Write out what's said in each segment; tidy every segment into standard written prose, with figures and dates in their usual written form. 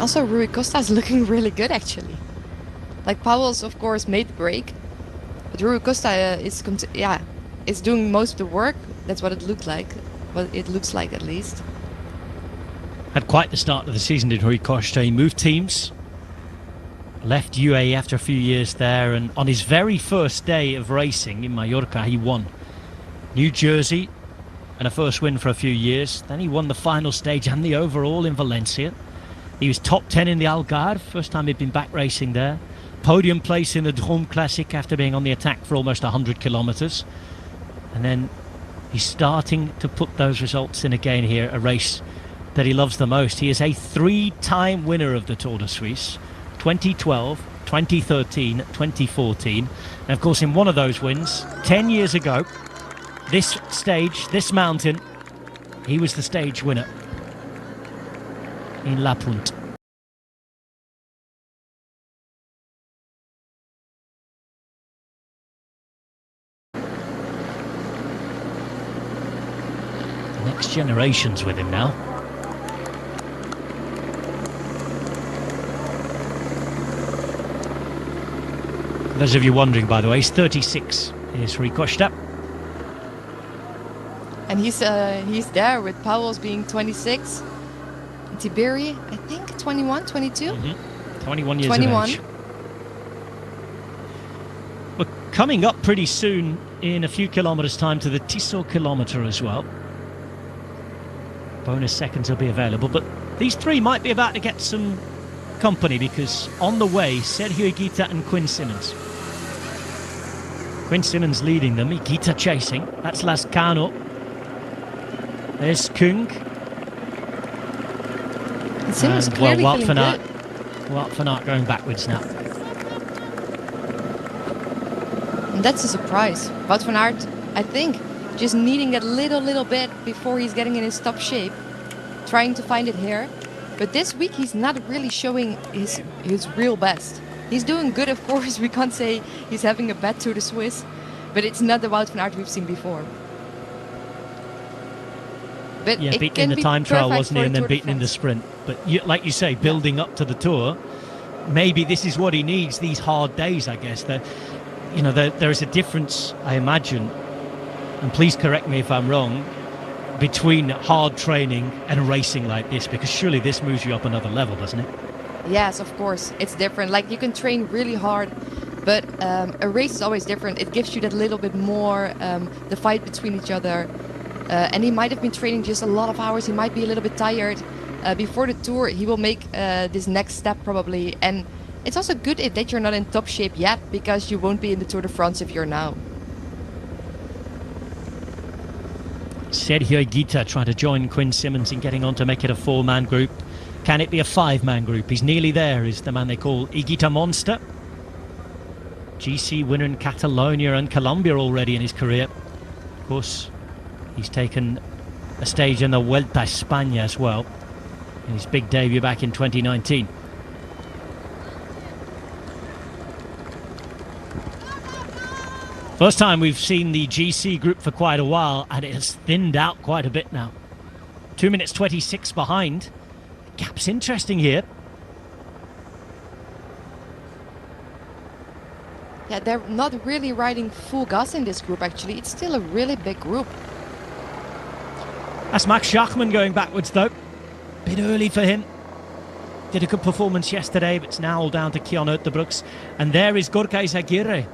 also Rui Costa is looking really good actually. Like Pauwels, of course, made the break, but Rui Costa is doing most of the work. That's what it looked like. What it looks like, at least. Had quite the start of the season, did Rui Costa. He moved teams, left UAE after a few years there, and on his very first day of racing in Mallorca, he won New Jersey and a first win for a few years. Then he won the final stage and the overall in Valencia. He was top 10 in the Algarve, first time he'd been back racing there. Podium place in the Drôme Classic after being on the attack for almost 100 kilometres. And then he's starting to put those results in again here, a race that he loves the most. He is a 3-time winner of the Tour de Suisse, 2012, 2013, 2014. And of course, in one of those wins, 10 years ago, this stage, this mountain, he was the stage winner in La Punt. The next generation's with him now. For those of you wondering, by the way, he's 36. Here's Rui Costa. And he's there with Pauwels being 26. Tiberi, I think 21, 22? 21 years 21. of age. We're coming up pretty soon in a few kilometres time to the Tissot kilometre as well. Bonus seconds will be available, but these three might be about to get some company because on the way, Sergio Higuita and Quinn Simmons. Quinn Simmons leading them, Higuita chasing. That's Lascano. There's Kung. And Simmons clearly Wout feeling good. Wout van Aert going backwards now. And that's a surprise. Wout van Aert, I think, just needing that little bit before he's getting in his top shape, trying to find it here. But this week he's not really showing his real best. He's doing good, of course. We can't say he's having a bad Tour de Suisse, but it's not the Wout van Aert we've seen before. But yeah, beaten in the time trial, wasn't he, and then beaten in the sprint. But like you say, building up to the Tour, maybe this is what he needs, these hard days, I guess. There is a difference, I imagine, and please correct me if I'm wrong, between hard training and racing like this, because surely this moves you up another level, doesn't it? Yes, of course. It's different. Like, you can train really hard, but a race is always different. It gives you that little bit more, the fight between each other. And he might have been training just a lot of hours. He might be a little bit tired. Before the Tour, he will make this next step probably. And it's also good that you're not in top shape yet, because you won't be in the Tour de France if you're now. Sergio Higuita trying to join Quinn Simmons in getting on to make it a 4-man group. Can it be a 5-man group? He's nearly there, is the man they call Higuita Monster. GC winner in Catalonia and Colombia already in his career. Of course, he's taken a stage in the Vuelta a España as well, in his big debut back in 2019. First time we've seen the GC group for quite a while, and it has thinned out quite a bit now. 2 minutes 26 behind. The gap's interesting here. Yeah, they're not really riding full gas in this group, actually. It's still a really big group. That's Max Schachmann going backwards, though. Bit early for him. Did a good performance yesterday, but it's now all down to Kion Uterbrooks. And there is Gorka Izagirre.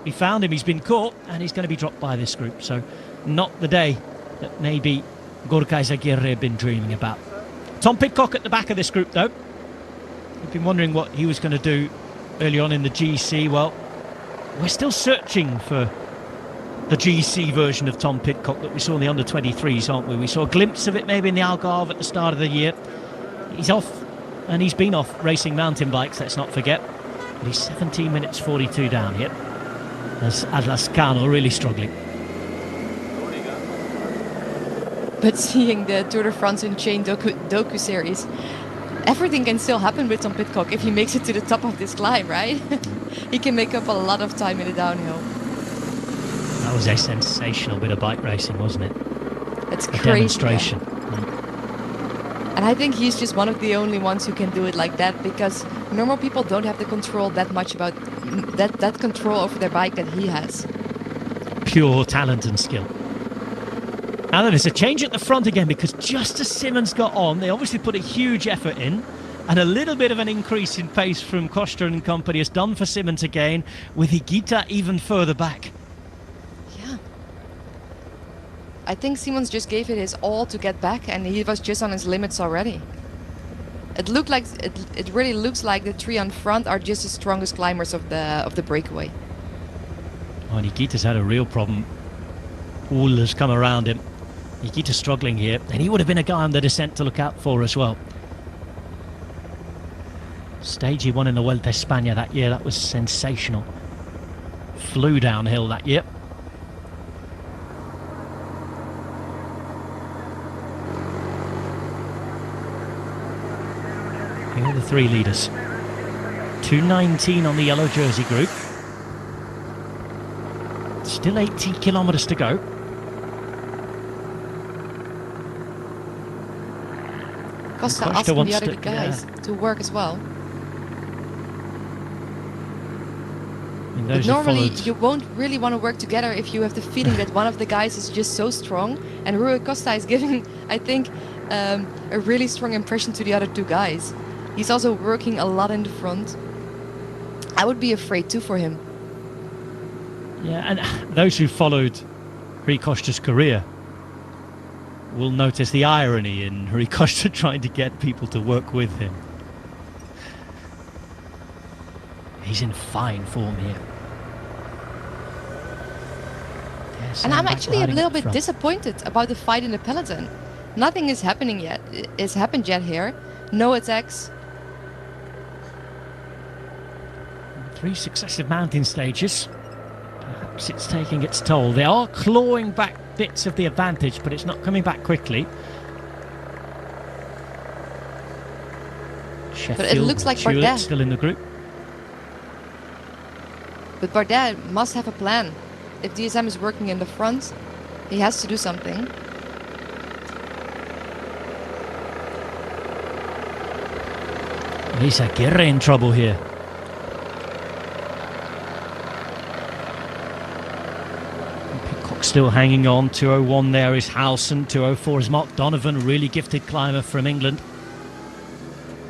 We found him, he's been caught, and he's going to be dropped by this group. So not the day that maybe Gorka Izagirre had been dreaming about. Tom Pidcock at the back of this group, though. We've been wondering what he was going to do early on in the GC. Well, we're still searching for the GC version of Tom Pidcock that we saw in the under-23s, aren't we? We saw a glimpse of it maybe in the Algarve at the start of the year. He's off, and he's been off racing mountain bikes, let's not forget. But he's 17 minutes 42 down here. As Lascano really struggling. But seeing the Tour de France Unchained docu series, everything can still happen with Tom Pidcock if he makes it to the top of this climb, right? He can make up a lot of time in the downhill. That was a sensational bit of bike racing, wasn't it? It's a crazy. Demonstration. Yeah. And I think he's just one of the only ones who can do it like that, because normal people don't have the control that much about that control over their bike that he has. Pure talent and skill. Now there's a change at the front again, because just as Simmons got on, they obviously put a huge effort in, and a little bit of an increase in pace from Koster and company has done for Simmons again, with Higuita even further back. Yeah. I think Simmons just gave it his all to get back, and he was just on his limits already. It looked like it really looks like the three on front are just the strongest climbers of the breakaway. Oh, and Higuita's had a real problem. Uhl has come around him. Higuita's struggling here, and he would have been a guy on the descent to look out for as well. Stage he won in the Vuelta a España that year, that was sensational. Flew downhill that year. Here are the three leaders. 2:19 on the yellow jersey group. Still 80 kilometres to go. Costa asking the other guys to work as well. But normally you won't really want to work together if you have the feeling that one of the guys is just so strong, and Rui Costa is giving, I think, a really strong impression to the other two guys. He's also working a lot in the front. I would be afraid too for him. Yeah, and those who followed Rui Costa's career will notice the irony in Rui Costa trying to get people to work with him. He's in fine form here. And I'm actually a little bit disappointed about the fight in the peloton. Nothing is happening yet. It's happened yet here. No attacks. 3 successive mountain stages. Perhaps it's taking its toll. They are clawing back bits of the advantage, but it's not coming back quickly. Sheffield, but it looks like Bardet still in the group. But Bardet must have a plan. If DSM is working in the front, he has to do something. He's Aguirre in trouble here. Pitcock still hanging on. 2:01 there is Howson. 2:04 is Mark Donovan, really gifted climber from England.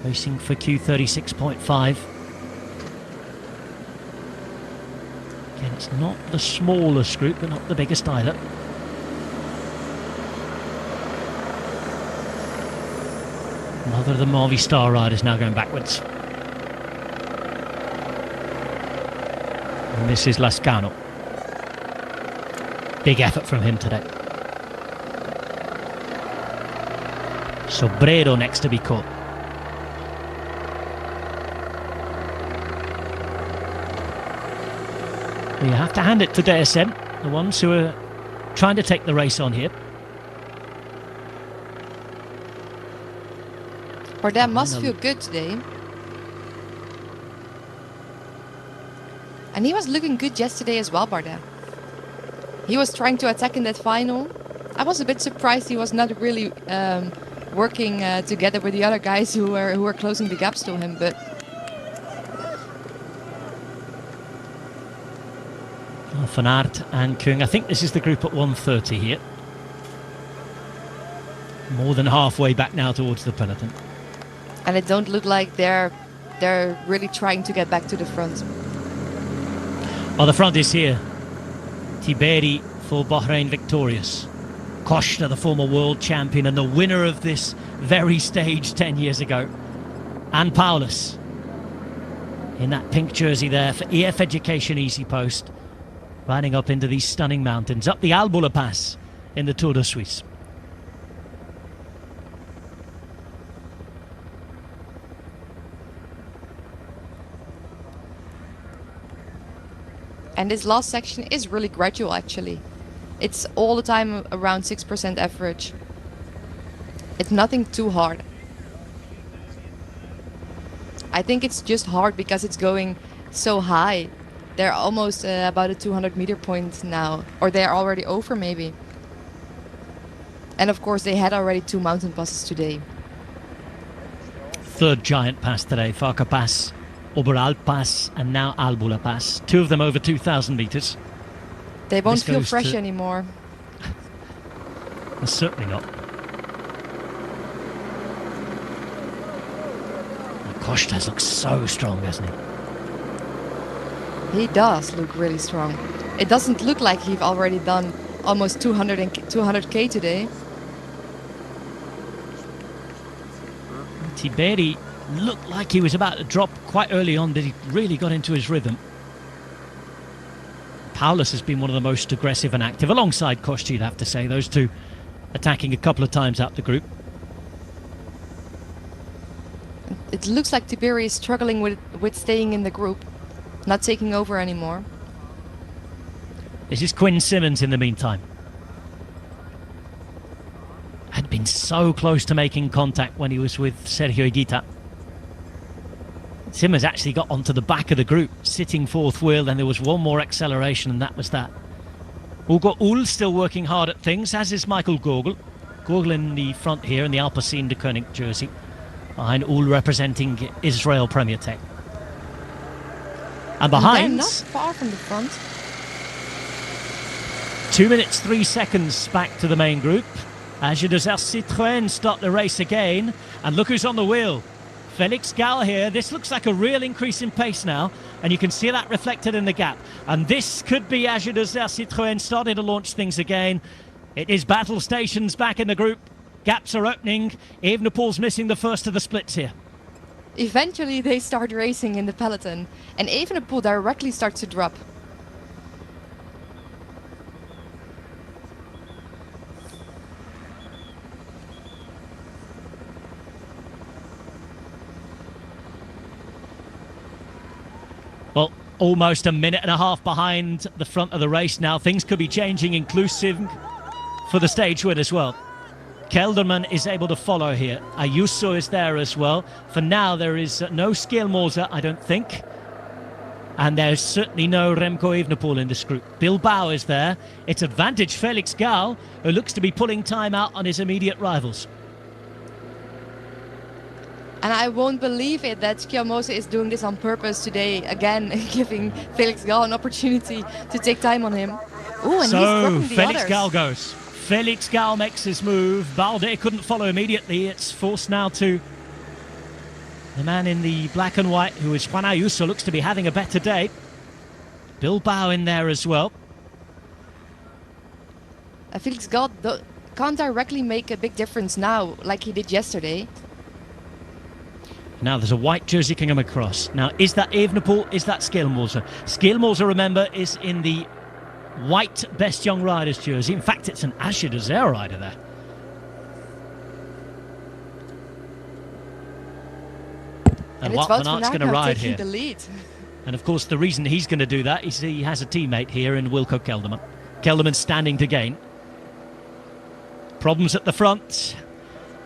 Racing for Q36.5. Again, it's not the smallest group, but not the biggest either. Another of the Movistar riders now going backwards. And this is Lascano. Big effort from him today. Sobrero next to be caught. You have to hand it to DSM, the ones who are trying to take the race on here. Bardet must feel good today. And he was looking good yesterday as well, Bardet. He was trying to attack in that final. I was a bit surprised he was not really working together with the other guys who were closing the gaps to him, but Van Aert and Kung. I think this is the group at 1:30 here. More than halfway back now towards the peloton. And it don't look like they're really trying to get back to the front. Oh, the front is here. Tiberi for Bahrain victorious. Costa, the former world champion and the winner of this very stage 10 years ago. And Paulus in that pink jersey there for EF Education Easy Post. Riding up into these stunning mountains, up the Albula Pass in the Tour de Suisse. And this last section is really gradual actually. It's all the time around 6% average. It's nothing too hard. I think it's just hard because it's going so high. They're almost about a 200 meter point now, or they're already over maybe. And of course they had already 2 mountain passes today. third giant pass today. Farka Pass, Oberalp Pass, and now Albula Pass. 2 of them over 2,000 metres. They won't This feel goes fresh to- anymore. Certainly not. Kostas looks so strong, doesn't he? He does look really strong. It doesn't look like he's already done almost 200k today. Tiberi looked like he was about to drop quite early on, but he really got into his rhythm. Paulus has been one of the most aggressive and active, alongside Kosti, you'd have to say. Those two attacking a couple of times out the group. It looks like Tiberi is struggling with staying in the group, not taking over anymore. This is Quinn Simmons in the meantime. Had been so close to making contact when he was with Sergio Higuita. Simmons actually got onto the back of the group, sitting fourth wheel, and there was one more acceleration, and that was that. Ugo Ull still working hard at things, as is Michael Gogol. Gogol in the front here in the Alpecin de Koning jersey. Behind Ull representing Israel Premier Tech. And behind... They're not far from the front. 2 minutes 3 seconds back to the main group. As Citroën start the race again. And look who's on the wheel. Felix Gall here. This looks like a real increase in pace now. And you can see that reflected in the gap. And this could be Citroën starting to launch things again. It is Battle Stations back in the group. Gaps are opening. Evenepoel's missing the first of the splits here. Eventually they start racing in the peloton. And Evenepoel directly starts to drop. Well, almost a minute and a half behind the front of the race now. Things could be changing, inclusive for the stage win as well. Kelderman is able to follow here. Ayuso is there as well. For now, there is no Skjelmose, I don't think. And there's certainly no Remco Evenepoel in this group. Bilbao is there. It's advantage Felix Gall, who looks to be pulling time out on his immediate rivals. And I won't believe it that Skjelmose is doing this on purpose today, again, giving Felix Gall an opportunity to take time on him. Ooh, and So he's the Felix others. Gall goes. Felix Gall makes his move. Balde couldn't follow immediately. It's forced now to the man in the black and white, who is Juan Ayuso, looks to be having a better day. Bilbao in there as well. Felix Gall can't directly make a big difference now, like he did yesterday. Now there's a white jersey coming across. Now, is that Evenepoel? Is that Skjelmose? Skjelmose, remember, is in the white Best Young Riders jersey. In fact, it's an Asher Dessert rider there. And it's Wout van Wout van Aert's going to Aert ride taking here. the lead. And of course, the reason he's going to do that is he has a teammate here in Wilco Kelderman. Kelderman standing to gain. Problems at the front.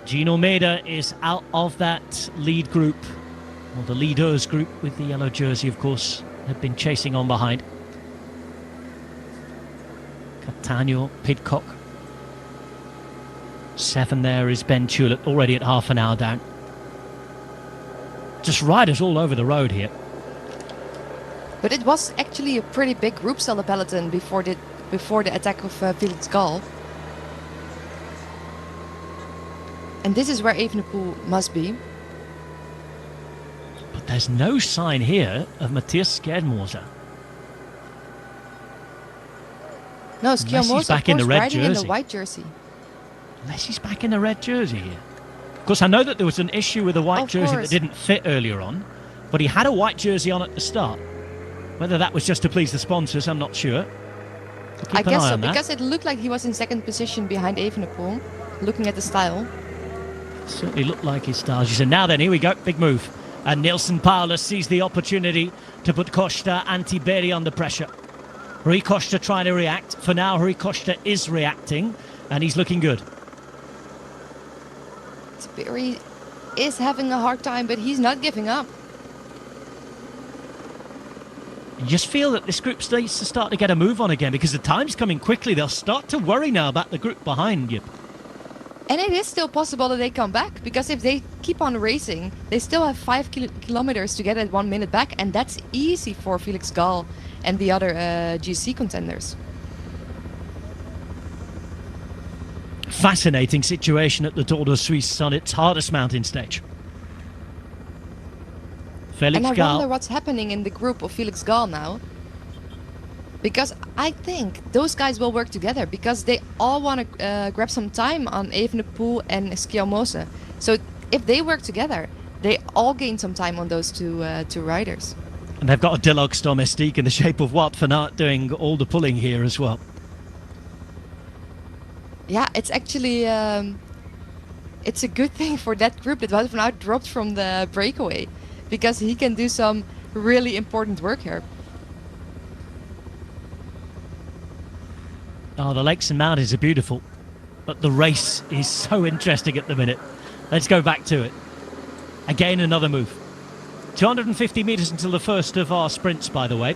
Gino Meda is out of that lead group. Well, the leaders group with the yellow jersey, of course, have been chasing on behind. Cattaneo, Pidcock. 7 there is Ben Tulip, already at half an hour down. Just riders all over the road here. But it was actually a pretty big group cell the peloton before the attack of Felix Gall. And this is where Evenepoel must be. But there's no sign here of Matthias Skjelmose. No, Unless he's Skjelmose, back of in the course, red riding in the jersey. white jersey. Unless he's back in the red jersey here. Of course, I know that there was an issue with the white Of jersey course. that didn't fit earlier on, but he had a white jersey on at the start. Whether that was just to please the sponsors, I'm not sure. So keep I an guess eye so, on that. because it looked like he was in second position behind Evenepoel, looking at the style. Certainly looked like his style. She said, now then, here we go, big move. And Nilsson Paulus sees the opportunity to put Costa and Tiberi under pressure. Rui Costa trying to react. For now, Rui Costa is reacting, and he's looking good. Tiberi is having a hard time, but he's not giving up. You just feel that this group needs to start to get a move on again, because the time's coming quickly. They'll start to worry now about the group behind you. And it is still possible that they come back, because if they keep on racing, they still have 5 kilometers to get at 1 minute back, and that's easy for Felix Gall and the other GC contenders. Fascinating situation at the Tour de Suisse on its hardest mountain stage. Felix and I Gall. wonder what's happening in the group of Felix Gall now. Because I think those guys will work together, because they all want to grab some time on Evenepoel and Skjelmose. So if they work together, they all gain some time on those two riders. And they've got a Dillox domestique in the shape of Wout van Aert doing all the pulling here as well. Yeah, it's actually it's a good thing for that group that Wout van Aert dropped from the breakaway, because he can do some really important work here. Oh, the lakes and mountains are beautiful, but the race is so interesting at the minute. Let's go back to it. Again, another move. 250 metres until the first of our sprints, by the way.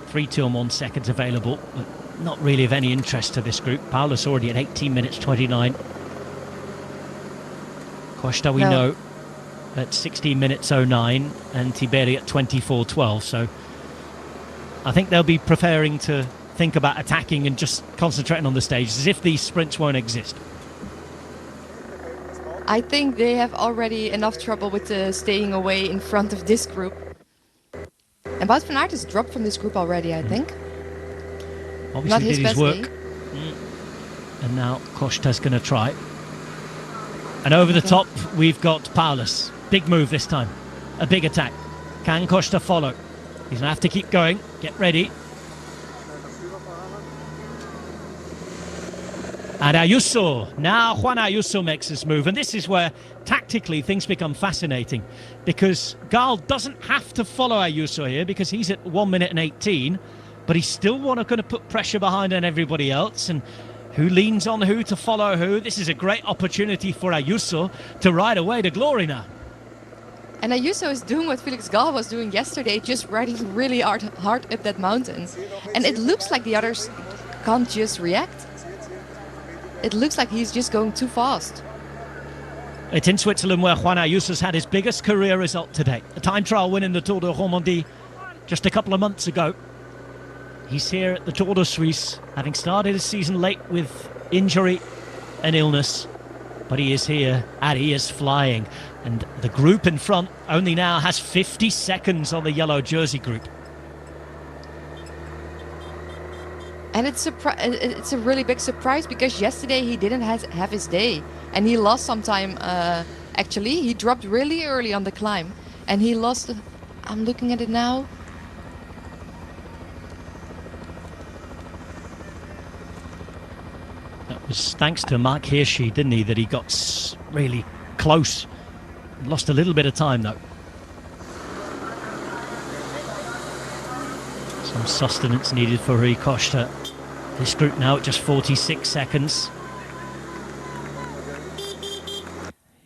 3, 2 and 1 seconds available, but not really of any interest to this group. Paulus already at 18 minutes 29. Costa we know at 16 minutes 09, and Tiberi at 24:12. So I think they'll be preparing to think about attacking and just concentrating on the stage, as if these sprints won't exist. I think they have already enough trouble with staying away in front of this group. And Wout van Aert has dropped from this group already, I think. Obviously Not his did his best work. day. And now Costa's going to try. And over the top, we've got Paulus. Big move this time. A big attack. Can Costa follow? He's going to have to keep going. Get ready. And Ayuso. Now Juan Ayuso makes his move. And this is where tactically things become fascinating, because Gall doesn't have to follow Ayuso here, because he's at 1 minute and 18, but he's still going to put pressure behind on everybody else. And who leans on who to follow who? This is a great opportunity for Ayuso to ride away to glory now. And Ayuso is doing what Felix Gall was doing yesterday, just riding really hard up that mountain. And it looks like the others can't just react. It looks like he's just going too fast. It's in Switzerland where Juan Ayuso's had his biggest career result today. A time trial win in the Tour de Romandie just a couple of months ago. He's here at the Tour de Suisse, having started his season late with injury and illness. But he is here and he is flying. And the group in front only now has 50 seconds on the yellow jersey group. And it's a really big surprise, because yesterday he didn't have his day. And he lost some time, actually. He dropped really early on the climb. And he lost, I'm looking at it now. That was thanks to Mark Hirschi, didn't he, that he got really close. Lost a little bit of time, though. Some sustenance needed for Rui Costa. This group now at just 46 seconds.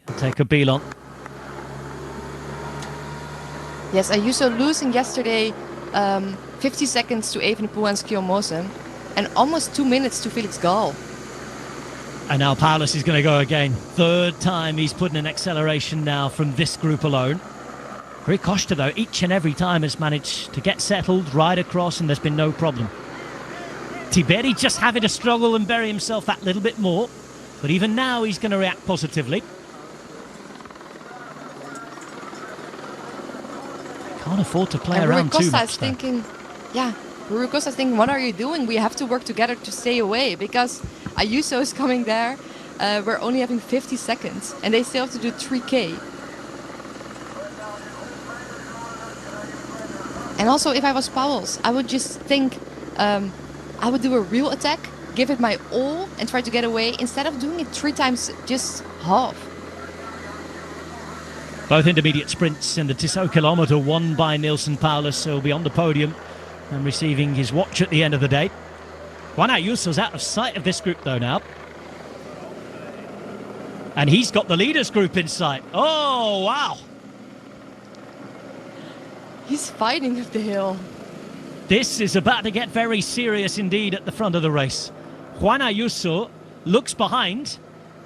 He'll take a Belon. Yes, Ayuso losing yesterday 50 seconds to Evenepoel and Skjelmose, and almost 2 minutes to Felix Gall. And now Paulus is going to go again. Third time he's putting an acceleration now from this group alone. Rui Costa, though, each and every time has managed to get settled, ride across, and there's been no problem. Tiberi just having to struggle and bury himself that little bit more. But even now he's going to react positively. Can't afford to play around too much, though. Rui Costa is thinking, what are you doing? We have to work together to stay away, because Ayuso is coming there. We're only having 50 seconds, and they still have to do 3K. And also, if I was Pauwels, I would just think I would do a real attack, give it my all, and try to get away, instead of doing it 3 times just half. Both intermediate sprints in the Tissot kilometre won by Neilson Paulus, so he'll be on the podium and receiving his watch at the end of the day. Juan Ayuso's out of sight of this group, though, now. And he's got the leaders group in sight. Oh, wow. He's fighting up the hill. This is about to get very serious indeed at the front of the race. Juan Ayuso looks behind,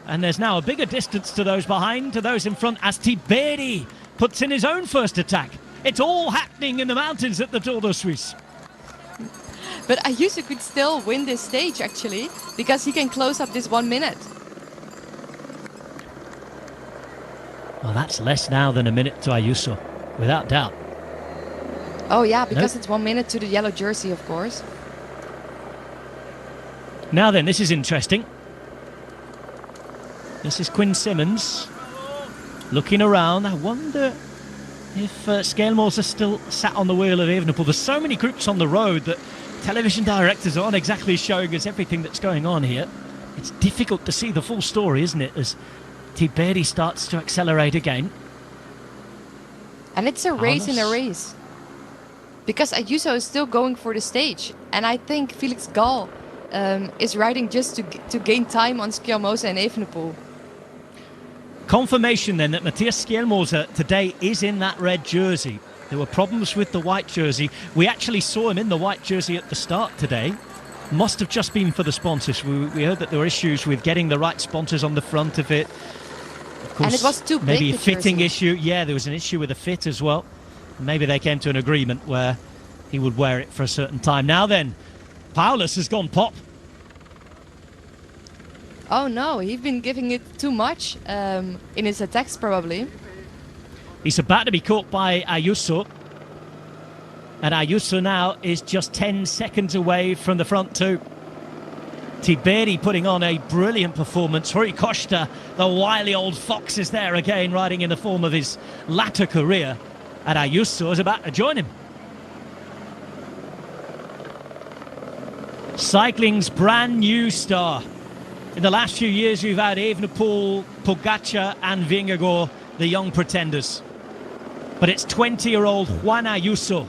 And there's now a bigger distance to those behind, to those in front, as Tiberi puts in his own first attack. It's all happening in the mountains at the Tour de Suisse. But Ayuso could still win this stage, actually, because he can close up this 1 minute. Well, that's less now than a minute to Ayuso, without doubt. Oh, yeah, because it's 1 minute to the yellow jersey, of course. Now then, this is interesting. This is Quinn Simmons looking around. I wonder if Schelmos are still sat on the wheel of Evenepoel. There's so many groups on the road that television directors aren't exactly showing us everything that's going on here. It's difficult to see the full story, isn't it, as Tiberi starts to accelerate again. And it's a race in a race. Because Ayuso is still going for the stage. And I think Felix Gall is riding just to gain time on Schelmos and Evenepoel. Confirmation then that Matthias Schelmose today is in that red jersey. There were problems with the white jersey. We actually saw him in the white jersey at the start today. Must have just been for the sponsors. We heard that there were issues with getting the right sponsors on the front of it. Of course, and it was too big, maybe a fitting jersey. issue. Yeah, there was an issue with the fit as well. Maybe they came to an agreement where he would wear it for a certain time. Now then, Paulus has gone pop. Oh no, he's been giving it too much in his attacks probably. He's about to be caught by Ayuso. And Ayuso now is just 10 seconds away from the front two. Tiberi putting on a brilliant performance. Rui Costa, the wily old fox, is there again, riding in the form of his latter career. And Ayuso is about to join him. Cycling's brand new star. In the last few years, we've had Evenepoel, Pogacar and Vingegaard, the young pretenders. But it's 20-year-old Juan Ayuso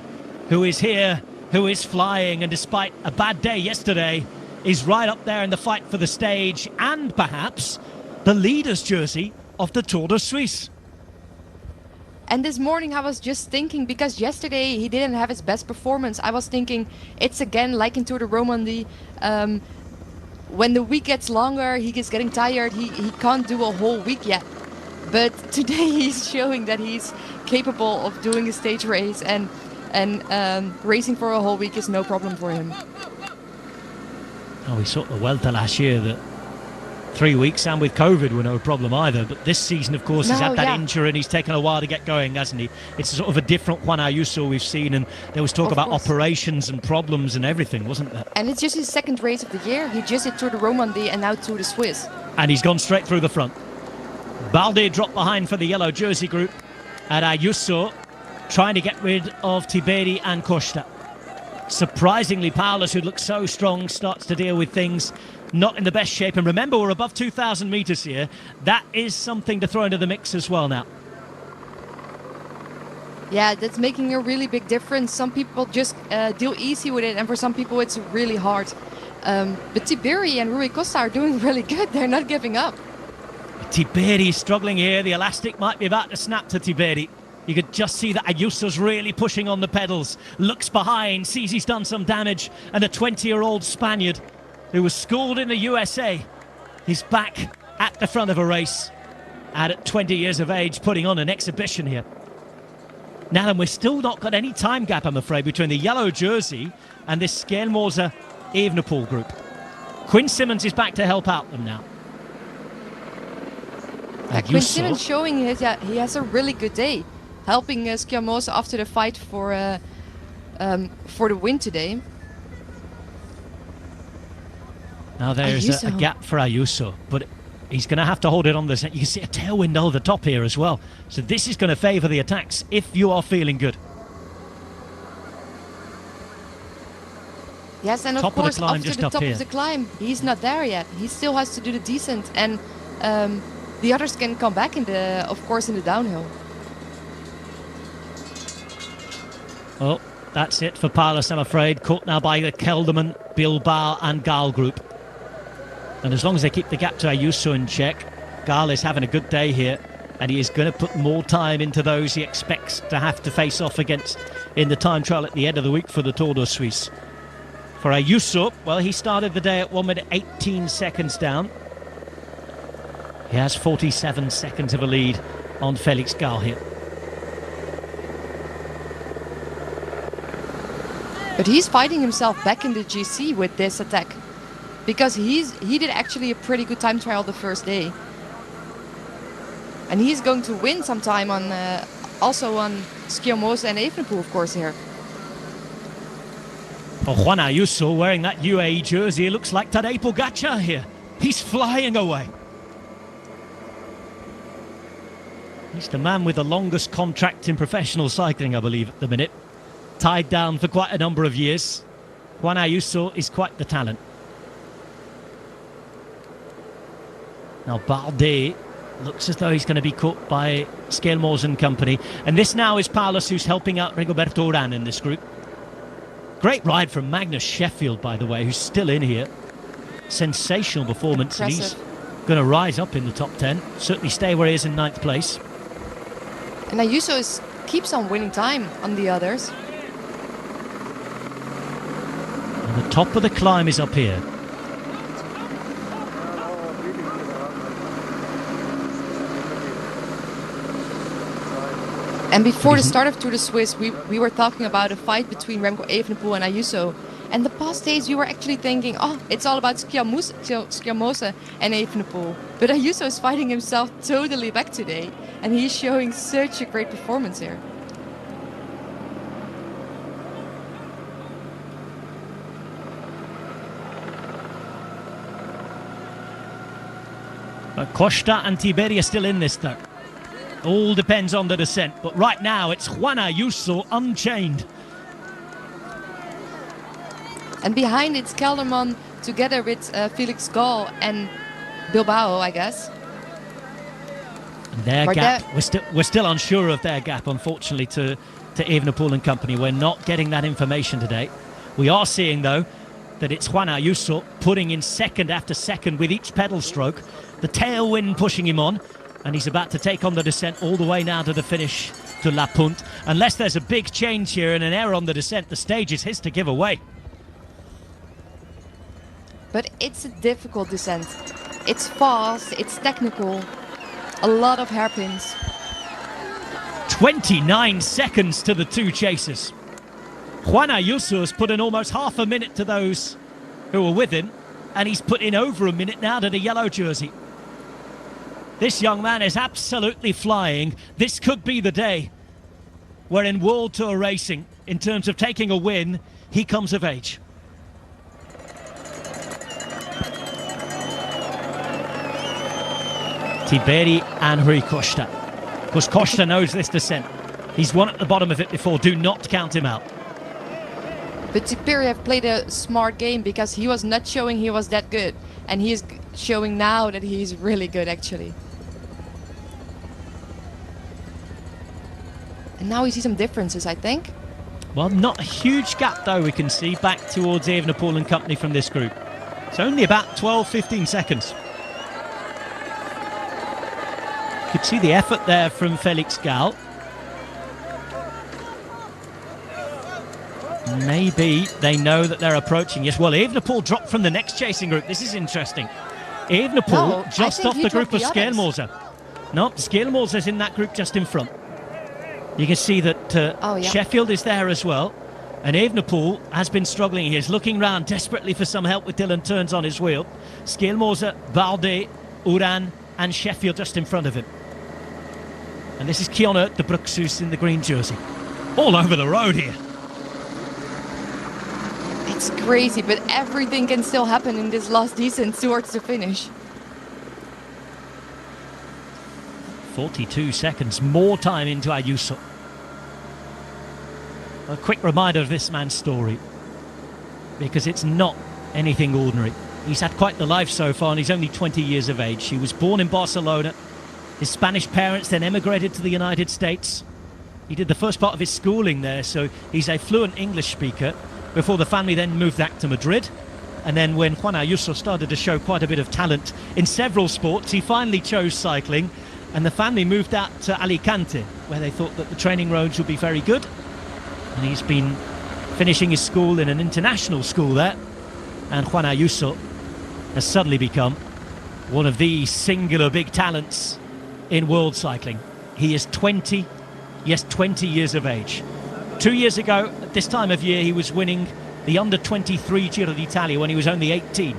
who is here, who is flying, and despite a bad day yesterday, is right up there in the fight for the stage and perhaps the leader's jersey of the Tour de Suisse. And this morning I was just thinking, because yesterday he didn't have his best performance, I was thinking it's again like in Tour de Romandie. When the week gets longer, he is getting tired, he can't do a whole week yet. But today he's showing that he's capable of doing a stage race, and racing for a whole week is no problem for him. Oh, we saw the Vuelta last year that 3 weeks and with COVID were no problem either. But this season, of course, he's had that injury and he's taken a while to get going, hasn't he? It's sort of a different Juan Ayuso we've seen, and there was talk about operations and problems and everything, wasn't there? And it's just his second race of the year. He just did Tour de Romandie and now Tour de Suisse. And he's gone straight through the front. Balde dropped behind for the yellow jersey group, and Ayuso trying to get rid of Tiberi and Costa. Surprisingly, Paulus, who looks so strong, starts to deal with things not in the best shape. And remember, we're above 2,000 metres here. That is something to throw into the mix as well now. Yeah, that's making a really big difference. Some people just deal easy with it, and for some people it's really hard. But Tiberi and Rui Costa are doing really good. They're not giving up. Tiberi struggling here. The elastic might be about to snap to Tiberi. You could just see that Ayuso's really pushing on the pedals. Looks behind, sees he's done some damage. And the 20-year-old Spaniard, who was schooled in the USA, is back at the front of a race. And at 20 years of age, putting on an exhibition here. Now then, we've still not got any time gap, I'm afraid, between the yellow jersey and this Schelmose Evenepoel group. Quinn Simmons is back to help out them now. Quinn Simmons showing he has a really good day, helping Schelmose after the fight for the win today. Now there's a gap for Ayuso, but he's going to have to hold it on the... You can see a tailwind over the top here as well. So this is going to favour the attacks if you are feeling good. Yes, and of course after the top of the climb, he's not there yet. He still has to do the descent, and the others can come back in the, of course, in the downhill. Oh, that's it for Paulus, I'm afraid. Caught now by the Kelderman, Bilbao and Gall group. And as long as they keep the gap to Ayuso in check, Gall is having a good day here, and he is going to put more time into those he expects to have to face off against in the time trial at the end of the week for the Tour de Suisse. For Ayuso, well, he started the day at 1 minute 18 seconds down. He has 47 seconds of a lead on Felix Gall here. But he's fighting himself back in the GC with this attack, because he did actually a pretty good time trial the first day, and he's going to win sometime on also on Skjelmose and Evenepoel, of course, here. Oh, Juan Ayuso wearing that UAE jersey, it looks like Tadej Pogacar here. He's flying away. He's the man with the longest contract in professional cycling, I believe, at the minute. Tied down for quite a number of years. Juan Ayuso is quite the talent. Now Bardet looks as though he's going to be caught by Skjelmose and company. And this now is Paulus, who's helping out Rigoberto Urán in this group. Great ride from Magnus Sheffield, by the way, who's still in here. Sensational performance. Impressive. And he's going to rise up in the top 10. Certainly stay where he is in 9th place. And Ayuso keeps on winning time on the others. And the top of the climb is up here. And before the start of Tour de Suisse, we were talking about a fight between Remco Evenepoel and Ayuso. And the past days we were actually thinking, oh, it's all about Skjelmose and Evenepoel. But Ayuso is fighting himself totally back today. And he's showing such a great performance here. But Costa and Tiberi are still in this though. All depends on the descent, but right now it's Juan Ayuso unchained. And behind it's Kelderman together with Felix Gall and Bilbao, I guess. And their gap, we're still unsure of their gap, unfortunately, to Evenepoel and company. We're not getting that information today. We are seeing, though, that it's Juan Ayuso putting in second after second with each pedal stroke. The tailwind pushing him on. And he's about to take on the descent all the way now to the finish to La Punt. Unless there's a big change here and an error on the descent, the stage is his to give away. But it's a difficult descent. It's fast, it's technical, a lot of hairpins. 29 seconds to the two chasers. Juan Ayuso has put in almost half a minute to those who were with him, and he's put in over a minute now to the yellow jersey. This young man is absolutely flying. This could be the day where in World Tour racing, in terms of taking a win, he comes of age. Tiberi and Rui Costa. Because Costa knows this descent. He's won at the bottom of it before. Do not count him out. But Tiberi have played a smart game because he was not showing he was that good. And he is showing now that he's really good, actually. And now we see some differences, I think. Well, not a huge gap, though, we can see back towards Evenepoel and company from this group. It's only about 12-15 seconds. You could see the effort there from Felix Gall. Maybe they know that they're approaching. Yes, well, Evenepoel dropped from the next chasing group. This is interesting. Evenepoel just off the group of Skjelmose. No, Skjelmose is in that group just in front. You can see that Sheffield is there as well. And Evenepoel has been struggling. He is looking round desperately for some help with Dylan Teuns on his wheel. Skjelmose, Bardet, Urán and Sheffield just in front of him. And this is Kjona de Bruxus in the green jersey. All over the road here. It's crazy, but everything can still happen in this last descent towards the finish. 42 seconds, more time into Ayuso. A quick reminder of this man's story, because it's not anything ordinary. He's had quite the life so far, and he's only 20 years of age. He was born in Barcelona. His Spanish parents then emigrated to the United States. He did the first part of his schooling there, so he's a fluent English speaker, before the family then moved back to Madrid. And then when Juan Ayuso started to show quite a bit of talent in several sports, he finally chose cycling, and the family moved out to Alicante, where they thought that the training roads would be very good. And he's been finishing his school in an international school there. And Juan Ayuso has suddenly become one of the singular big talents in world cycling. He is 20 years of age. 2 years ago, at this time of year, he was winning the under-23 Giro d'Italia when he was only 18.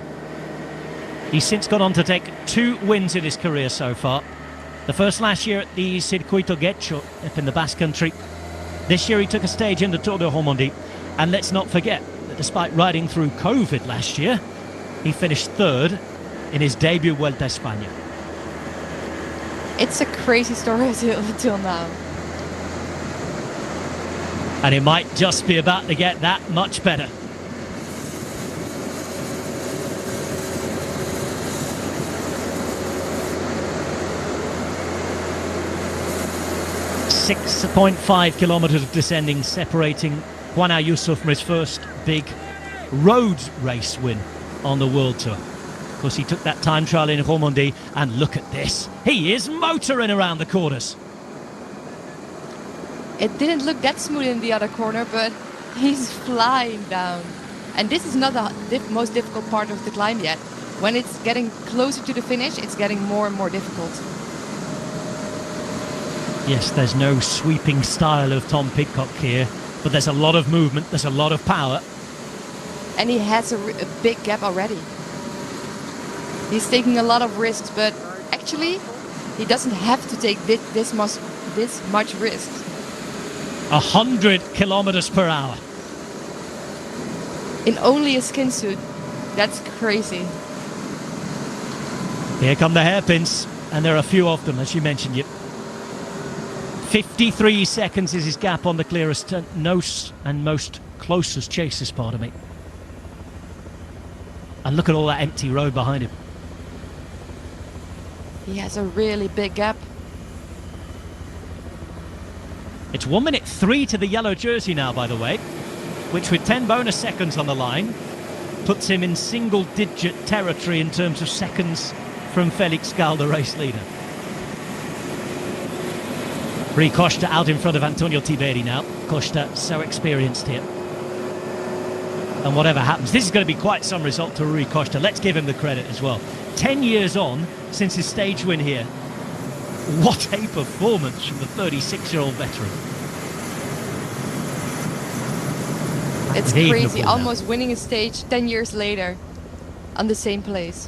He's since gone on to take 2 wins in his career so far. The first last year at the Circuito Getxo up in the Basque Country. This year he took a stage in the Tour de Romandie. And let's not forget that despite riding through COVID last year, he finished 3rd in his debut Vuelta a España. It's a crazy story until now. And it might just be about to get that much better. .5 kilometres of descending separating Juan Ayuso from his first big road race win on the World Tour. Of course, he took that time trial in Romandie, and look at this. He is motoring around the corners. It didn't look that smooth in the other corner, but he's flying down. And this is not the most difficult part of the climb yet. When it's getting closer to the finish, it's getting more and more difficult. Yes, there's no sweeping style of Tom Pidcock here, but there's a lot of movement, there's a lot of power. And he has a big gap already. He's taking a lot of risks, but actually, he doesn't have to take this much risk. 100 kilometers per hour. In only a skin suit. That's crazy. Here come the hairpins, and there are a few of them, as you mentioned. 53 seconds is his gap on the clearest and most closest chasers, pardon me. And look at all that empty road behind him. He has a really big gap. It's 1:03 to the yellow jersey now, by the way, which with 10 bonus seconds on the line puts him in single-digit territory in terms of seconds from Felix Gal, the race leader. Rui Costa out in front of Antonio Tiberi now. Costa so experienced here. And whatever happens, this is going to be quite some result to Rui Costa. Let's give him the credit as well. 10 years on since his stage win here. What a performance from the 36-year-old veteran. It's crazy, almost winning a stage 10 years later on the same place.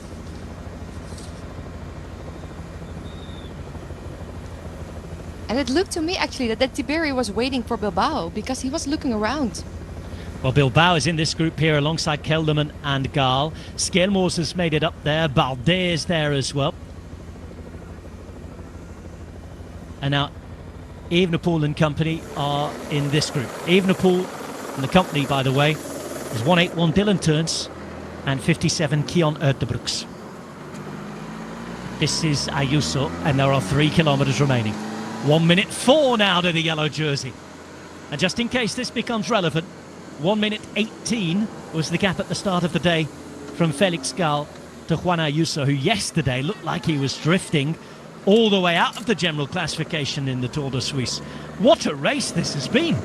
And it looked to me actually that Tiberi was waiting for Bilbao because he was looking around. Well, Bilbao is in this group here alongside Kelderman and Gal. Skelmos has made it up there. Bardet is there as well. And now Evenepoel and company are in this group. Evenepoel and the company, by the way, is 181 Dylan Teuns and 57 Kion Uijtdebroeks. This is Ayuso, and there are 3 kilometres remaining. 1:04 now to the yellow jersey. And just in case this becomes relevant, 1:18 was the gap at the start of the day from Felix Gal to Juan Ayuso, who yesterday looked like he was drifting all the way out of the general classification in the Tour de Suisse. What a race this has been.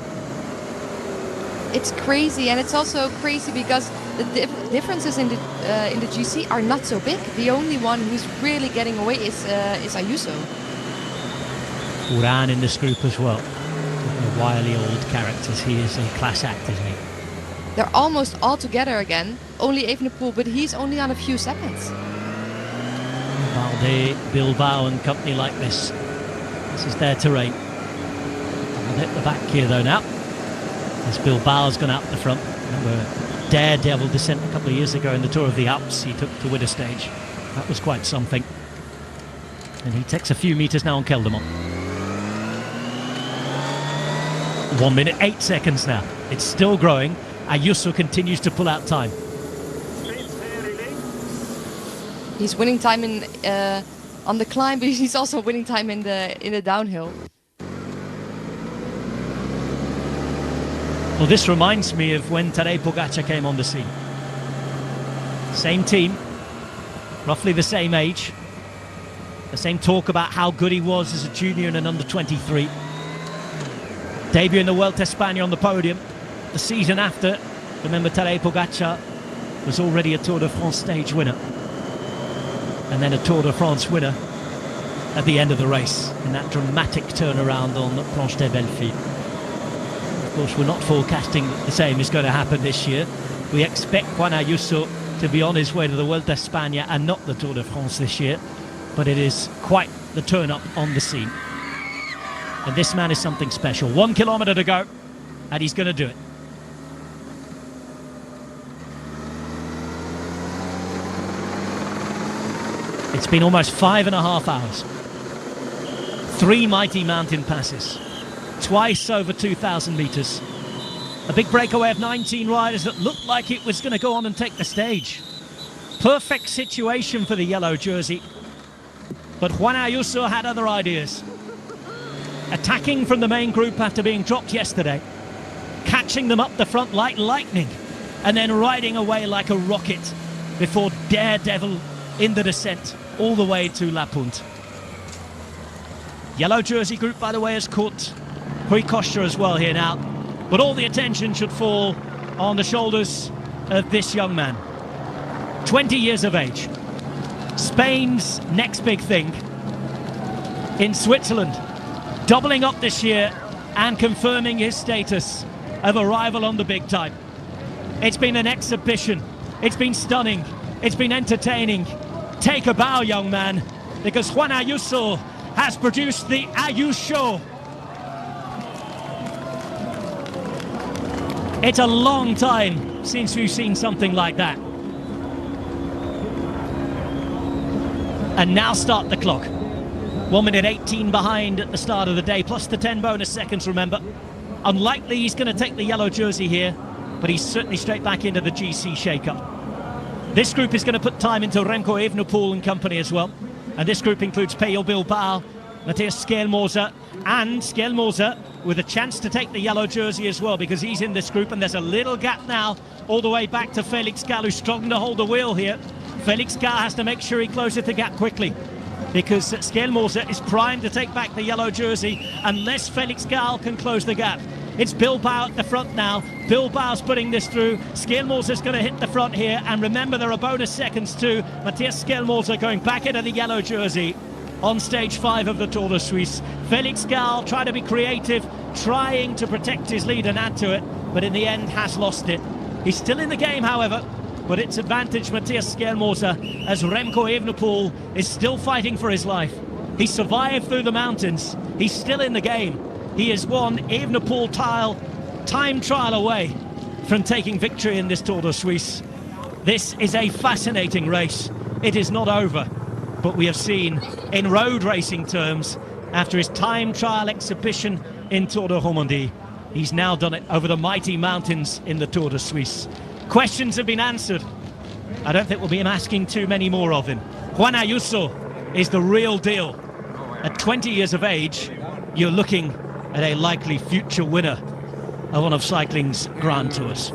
It's crazy, and it's also crazy because the differences in the GC are not so big. The only one who's really getting away is Ayuso. Uran in this group as well. The wily old characters. He is a class act, isn't he? They're almost all together again. Only Evenepoel, but he's only on a few seconds. Bardet, Bilbao and company like this. This is their terrain. I'll hit the back here though now. As Bilbao's gone out the front. Remember a daredevil descent a couple of years ago in the Tour of the Alps he took to win a stage. That was quite something. And he takes a few metres now on Kelderman. 1:08 now. It's still growing. Ayuso continues to pull out time. He's winning time in on the climb, but he's also winning time in the downhill. Well, this reminds me of when Tadej Pogačar came on the scene. Same team, roughly the same age, the same talk about how good he was as a junior and an under-23. Debut in the Vuelta a España on the podium. The season after, remember, Tadej Pogačar was already a Tour de France stage winner. and then a Tour de France winner at the end of the race in that dramatic turnaround on Planche des Belles Filles. Of course, we're not forecasting that the same is going to happen this year. We expect Juan Ayuso to be on his way to the Vuelta a España and not the Tour de France this year, but it is quite the turn up on the scene. And this man is something special. 1 kilometre to go, and he's going to do it. It's been almost 5.5 hours. 3 mighty mountain passes, twice over 2,000 metres. A big breakaway of 19 riders that looked like it was going to go on and take the stage. Perfect situation for the yellow jersey. But Juan Ayuso had other ideas. Attacking from the main group after being dropped yesterday, catching them up the front like lightning, and then riding away like a rocket before daredevil in the descent all the way to La Punt. Yellow jersey group, by the way, has caught Rui Costa as well here now, but all the attention should fall on the shoulders of this young man. 20 years of age, Spain's next big thing, in Switzerland, doubling up this year and confirming his status of arrival on the big time. It's been an exhibition, it's been stunning, it's been entertaining. Take a bow, young man, because Juan Ayuso has produced the Ayuso. It's a long time since we've seen something like that. And now start the clock. 1 minute 18 behind at the start of the day, plus the 10 bonus seconds, remember. Unlikely he's going to take the yellow jersey here, but he's certainly straight back into the GC shake-up. This group is going to put time into Remco Evenepoel and company as well. And this group includes Pello Bilbao, Matthias Skjelmose, and Skjelmose with a chance to take the yellow jersey as well, because he's in this group, and there's a little gap now all the way back to Felix Gall, who's struggling to hold the wheel here. Felix Gall has to make sure he closes the gap quickly, because Skjelmose is primed to take back the yellow jersey unless Felix Gall can close the gap. It's Bilbao at the front now. Bilbao's putting this through. Skjelmose's going to hit the front here. And remember, there are bonus seconds too. Matthias Skjelmose going back into the yellow jersey on stage 5 of the Tour de Suisse. Felix Gall trying to be creative, trying to protect his lead and add to it, but in the end has lost it. He's still in the game, however, but it's advantage Matthias Skjelmose as Remco Evenepoel is still fighting for his life. He survived through the mountains. He's still in the game. He is one Evenepoel time trial away from taking victory in this Tour de Suisse. This is a fascinating race. It is not over, but we have seen in road racing terms, after his time trial exhibition in Tour de Romandie, he's now done it over the mighty mountains in the Tour de Suisse. Questions have been answered. I don't think we'll be asking too many more of him. Juan Ayuso is the real deal. At 20 years of age, you're looking at a likely future winner of one of cycling's Grand Tours.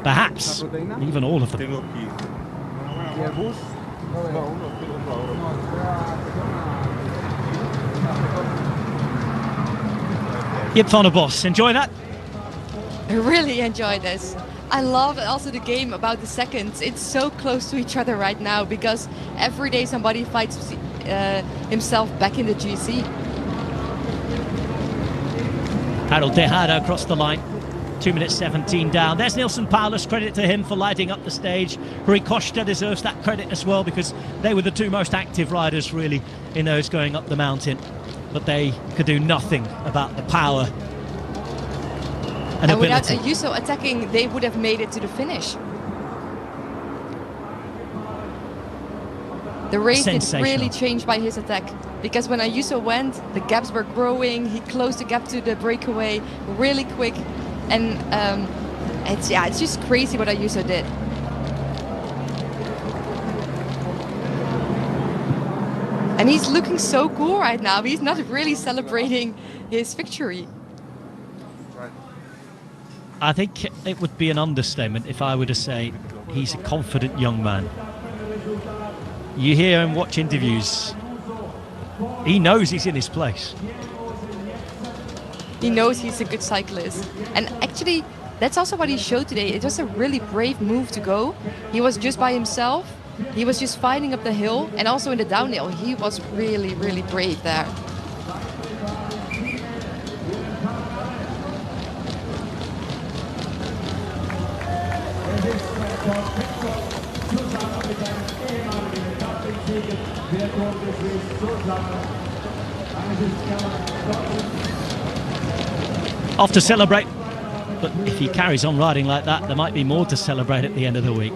Perhaps even all of them. Jip van der Bos, enjoy that? I really enjoy this. I love also the game about the seconds. It's so close to each other right now because every day somebody fights himself back in the GC. Harold Tejada across the line, 2 minutes 17 down. There's Nilson Paulus, credit to him for lighting up the stage. Rui Costa deserves that credit as well because they were the two most active riders really in those going up the mountain. But they could do nothing about the power and ability. Without Ayuso attacking, they would have made it to the finish. The race did really change by his attack, because when Ayuso went, the gaps were growing. He closed the gap to the breakaway really quick, and it's just crazy what Ayuso did. And he's looking so cool right now. He's not really celebrating his victory. I think it would be an understatement if I were to say he's a confident young man. You hear him watch interviews. He knows he's in his place. He knows he's a good cyclist. And actually, that's also what he showed today. It was a really brave move to go. He was just by himself. He was just fighting up the hill, and also in the downhill, he was really, really brave there. Off to celebrate, but if he carries on riding like that, there might be more to celebrate at the end of the week.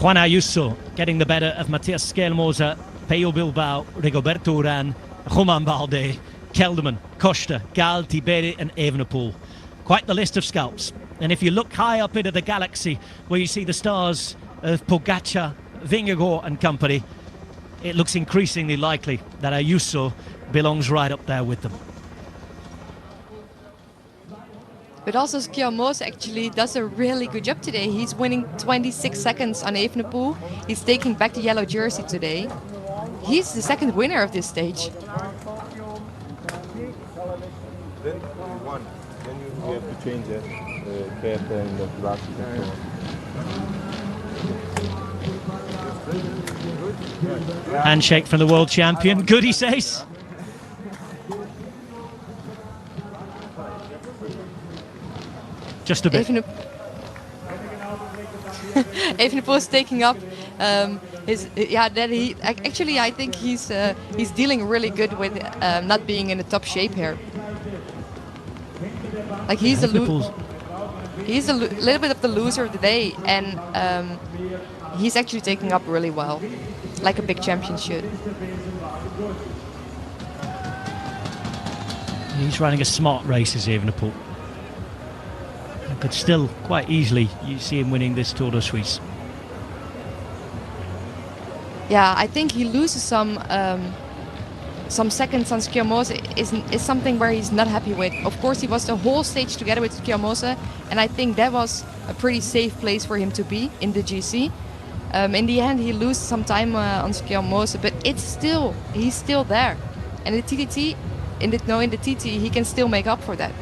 Juan Ayuso getting the better of Matthias Schelmoser, Pello Bilbao, Rigoberto Urán, Romain Bardet, Kelderman, Costa, Gal, Tiberi and Evenepoel. Quite the list of scalps. And if you look high up into the galaxy where you see the stars of Pogacar, Vingegaard and company, it looks increasingly likely that Ayuso belongs right up there with them. But also Schelmoser actually does a really good job today. He's winning 26 seconds on Evenepoel. He's taking back the yellow jersey today. He's the second winner of this stage. Then one. Then you have to change it. The cap and the glasses and so on. Handshake from the world champion. Good, he says. Just a bit. Evenepoel is taking up actually I think he's dealing really good with not being in the top shape here. Like he's a little bit of the loser of the day, and he's actually taking up really well, like a big champion should. He's running a smart race as Evenepoel. But still, quite easily, you see him winning this Tour de Suisse. Yeah, I think he loses some seconds on Schelmoser is something where he's not happy with. Of course, he was the whole stage together with Schelmoser, and I think that was a pretty safe place for him to be in the GC. In the end, he loses some time on Schelmoser, but he's still there. And in the TT, he can still make up for that.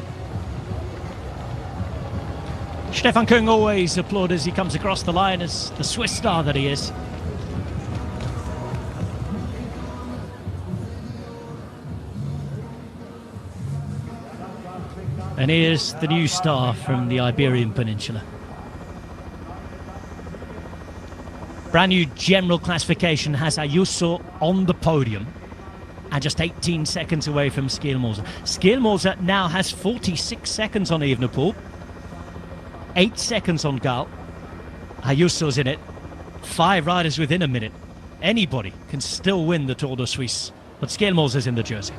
Stefan Kung always applauded as he comes across the line as the Swiss star that he is. And here's the new star from the Iberian Peninsula. Brand new general classification has Ayuso on the podium and just 18 seconds away from Schelmoser. Schelmoser now has 46 seconds on Evenepoel, 8 seconds on Gal. Ayuso's in it. 5 riders within a minute. Anybody can still win the Tour de Suisse, but Schelmoser's in the jersey.